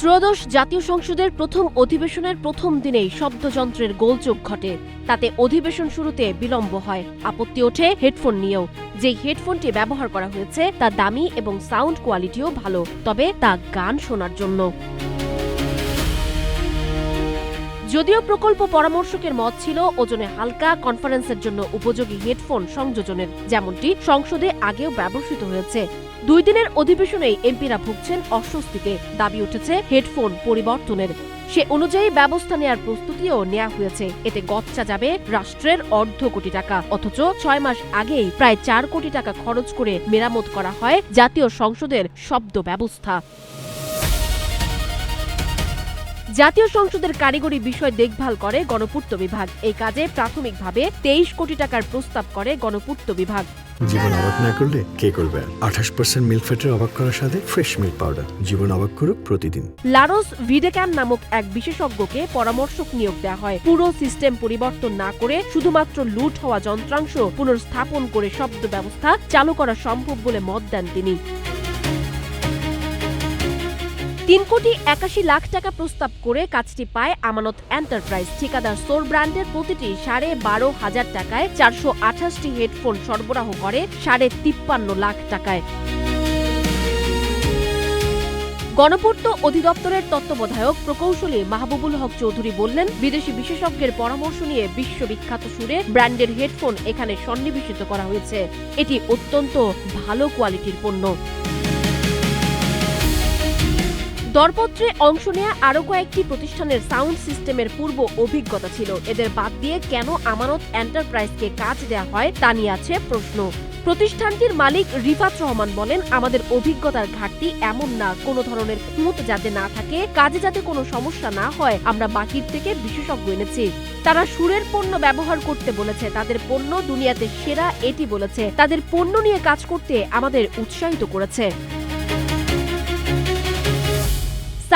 ত্রয়োদশ জাতীয় সংসদের প্রথম অধিবেশনের প্রথম দিনেই শব্দযন্ত্রের গোলযোগ ঘটে। তাতে অধিবেশন শুরুতে বিলম্ব হয়। আপত্তি ওঠে হেডফোন নিয়েও। যেই হেডফোনটি ব্যবহার করা হয়েছে তা দামি এবং সাউন্ড কোয়ালিটিও ভালো, তবে তা গান শোনার জন্য। যদিও প্রকল্প পরামর্শকের মত ছিল ওজনে হালকা, কনফারেন্সের জন্য উপযোগী হেডফোন সংযোজনের, যেমনটি সংসদে আগেও ব্যবহৃত হয়েছে। 2 দিনের অধিবেশনেই এমপিরা ভুগছেন অস্বস্তিতে। দাবি উঠেছে হেডফোন পরিবর্তনের। সে অনুযায়ী ব্যবস্থা নেয়ার প্রস্তুতিও নেওয়া হয়েছে। এতে গচ্চা যাবে রাষ্ট্রের $1.5 কোটি টাকা, অথচ 6 মাস আগেই প্রায় 4 কোটি টাকা খরচ করে মেরামত করা হয় জাতীয় সংসদের শব্দ ব্যবস্থা। জাতীয় সংসদের কারিগরি বিষয় দেখভাল করে গণপূর্ত বিভাগ। এই কাজে প্রাথমিকভাবে 23 কোটি টাকার প্রস্তাব করে গণপূর্ত বিভাগ। জীবন অবাক না করলে কে করবে? 28% মিল্ক ফ্যাটের অবাক করার সাথে ফ্রেশ মিল্ক পাউডার। জীবন অবাক করুক প্রতিদিন। লারোস ভিডেক্যাম নামক এক বিশেষজ্ঞকে পরামর্শক নিয়োগ দেওয়া হয়। পুরো সিস্টেম পরিবর্তন না করে শুধুমাত্র লুট হওয়া যন্ত্রাংশ পুনর্স্থাপন করে শব্দ ব্যবস্থা চালু করা সম্ভব বলে মত দেন তিনি। 3 কোটি 81 লাখ টাকা প্রস্তাব করে কাজটি পায় আমানত এন্টারপ্রাইজ। ঠিকাদার সোর ব্র্যান্ডের প্রতিটি 12,500 টাকায় 428টি হেডফোন সরবরাহ করে 53.5 লাখ টাকায়। গণপূর্ত অধিদপ্তরের তত্ত্বাবধায়ক প্রকৌশলী মাহবুবুল হক চৌধুরী বললেন, বিদেশি বিশেষজ্ঞের পরামর্শ নিয়ে বিশ্ববিখ্যাত সুরে ব্র্যান্ডের হেডফোন এখানে সন্নিবেশিত করা হয়েছে। এটি অত্যন্ত ভালো কোয়ালিটির পণ্য। দরপত্রে অংশ নেয়া আরও কয়েকটি প্রতিষ্ঠানের সাউন্ড সিস্টেমের পূর্ব অভিজ্ঞতা ছিল। এদের বাদ দিয়ে কেন আমানত এন্টারপ্রাইজকে কাজ দেয়া হয় তা নিয়ে আছে প্রশ্ন। প্রতিষ্ঠানটির মালিক রিফাত রহমান বলেন, আমাদের অভিজ্ঞতার ঘাটতি এমন না, কোনো ধরনের খুঁত যাতে না থাকে, কাজে যাতে কোনো সমস্যা না হয়, আমরা বাহির থেকে বিশেষজ্ঞ এনেছি। তারা সুরের পণ্য ব্যবহার করতে বলেছে, তাদের পণ্য দুনিয়াতে সেরা এটি বলেছে, তাদের পণ্য নিয়ে কাজ করতে আমাদের উৎসাহিত করেছে।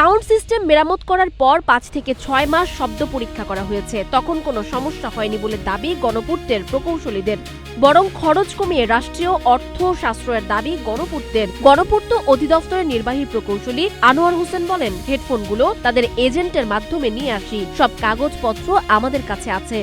সাউন্ড সিস্টেম মেরামত করার পর 5 থেকে 6 মাস শব্দ পরীক্ষা করা হয়েছে। তখন কোনো সমস্যা হয়নি বলে দাবি গণপূর্তের প্রকৌশলীদের। বরং খরচ কমিয়ে রাষ্ট্রীয় অর্থ সাশ্রয়ের দাবি গণপূর্তের। গণপূর্ত অধিদপ্তরের নির্বাহী প্রকৌশলী আনোয়ার হোসেন বলেন, হেডফোনগুলো তাদের এজেন্টের মাধ্যমে নিয়ে আসি, সব কাগজপত্র আমাদের কাছে আছে।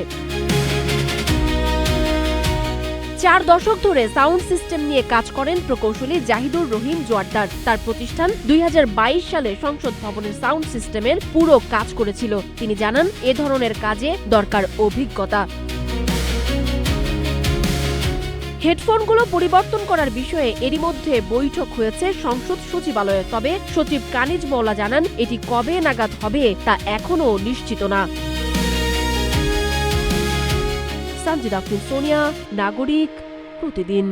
4 দশক ধরে সাউন্ড সিস্টেম নিয়ে কাজ করেন প্রকৌশলী জাহিদুর রহিম জোয়ারদার। তার প্রতিষ্ঠান 2022 সালে সংসদ ভবনের সাউন্ড সিস্টেমের পুরো কাজ করেছিল। তিনি জানান, এ ধরনের কাজে দরকার অভিজ্ঞতা। হেডফোনগুলো পরিবর্তন করার বিষয়ে এরই মধ্যে বৈঠক হয়েছে সংসদ সচিবালয়ে। তবে সচিব কানিজ মওলা জানান, এটি কবে নাগাদ হবে তা এখনও নিশ্চিত না। সানজিদা আক্তার, সোনিয়া, নাগরিক, প্রতিদিন।